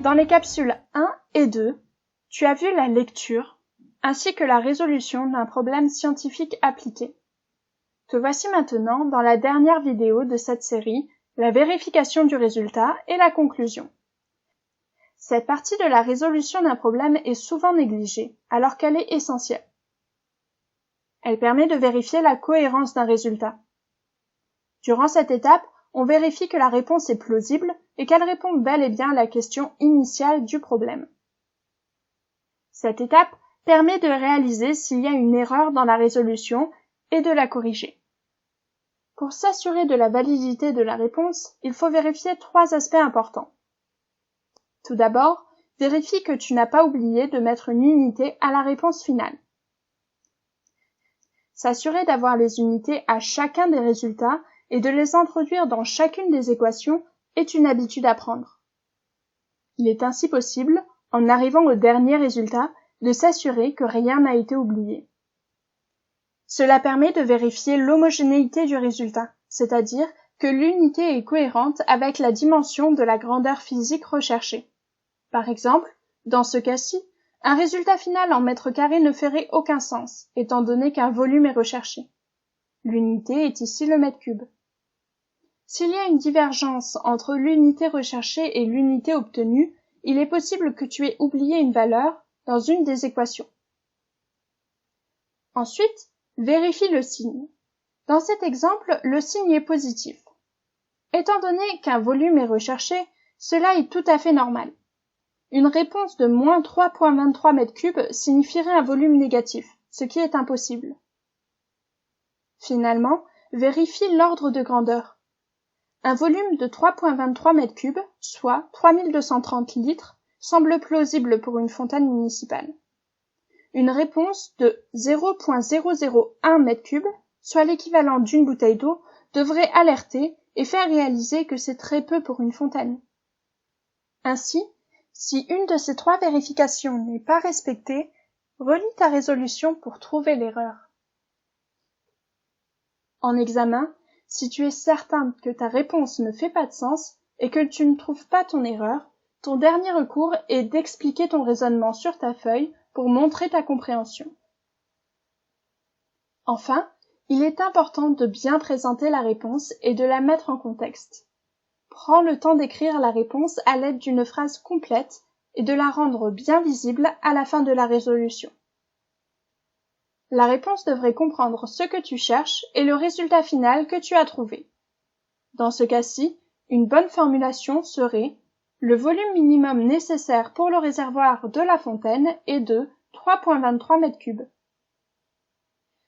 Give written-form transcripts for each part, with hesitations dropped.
Dans les capsules 1 et 2, tu as vu la lecture ainsi que la résolution d'un problème scientifique appliqué. Te voici maintenant dans la dernière vidéo de cette série, la vérification du résultat et la conclusion. Cette partie de la résolution d'un problème est souvent négligée, alors qu'elle est essentielle. Elle permet de vérifier la cohérence d'un résultat. Durant cette étape, on vérifie que la réponse est plausible et qu'elle répond bel et bien à la question initiale du problème. Cette étape permet de réaliser s'il y a une erreur dans la résolution et de la corriger. Pour s'assurer de la validité de la réponse, il faut vérifier 3 aspects importants. Tout d'abord, vérifie que tu n'as pas oublié de mettre une unité à la réponse finale. S'assurer d'avoir les unités à chacun des résultats et de les introduire dans chacune des équations est une habitude à prendre. Il est ainsi possible, en arrivant au dernier résultat, de s'assurer que rien n'a été oublié. Cela permet de vérifier l'homogénéité du résultat, c'est-à-dire que l'unité est cohérente avec la dimension de la grandeur physique recherchée. Par exemple, dans ce cas-ci, un résultat final en mètres carrés ne ferait aucun sens, étant donné qu'un volume est recherché. L'unité est ici le mètre cube. S'il y a une divergence entre l'unité recherchée et l'unité obtenue, il est possible que tu aies oublié une valeur dans une des équations. Ensuite, vérifie le signe. Dans cet exemple, le signe est positif. Étant donné qu'un volume est recherché, cela est tout à fait normal. Une réponse de moins 3,23 m3 signifierait un volume négatif, ce qui est impossible. Finalement, vérifie l'ordre de grandeur. Un volume de 3,23 m3, soit 3230 litres, semble plausible pour une fontaine municipale. Une réponse de 0,001 m3, soit l'équivalent d'une bouteille d'eau, devrait alerter et faire réaliser que c'est très peu pour une fontaine. Ainsi, si une de ces 3 vérifications n'est pas respectée, relis ta résolution pour trouver l'erreur. En examen, si tu es certain que ta réponse ne fait pas de sens et que tu ne trouves pas ton erreur, ton dernier recours est d'expliquer ton raisonnement sur ta feuille pour montrer ta compréhension. Enfin, il est important de bien présenter la réponse et de la mettre en contexte. Prends le temps d'écrire la réponse à l'aide d'une phrase complète et de la rendre bien visible à la fin de la résolution. La réponse devrait comprendre ce que tu cherches et le résultat final que tu as trouvé. Dans ce cas-ci, une bonne formulation serait « Le volume minimum nécessaire pour le réservoir de la fontaine est de 3,23 m3 ».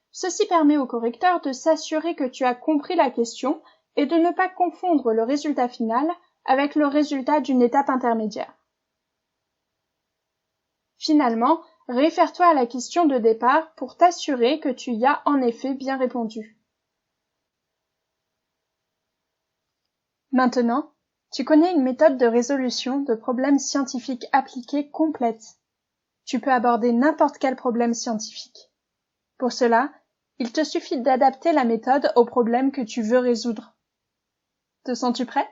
Ceci permet au correcteur de s'assurer que tu as compris la question et de ne pas confondre le résultat final avec le résultat d'une étape intermédiaire. Finalement, réfère-toi à la question de départ pour t'assurer que tu y as en effet bien répondu. Maintenant, tu connais une méthode de résolution de problèmes scientifiques appliqués complète. Tu peux aborder n'importe quel problème scientifique. Pour cela, il te suffit d'adapter la méthode au problème que tu veux résoudre. Te sens-tu prêt ?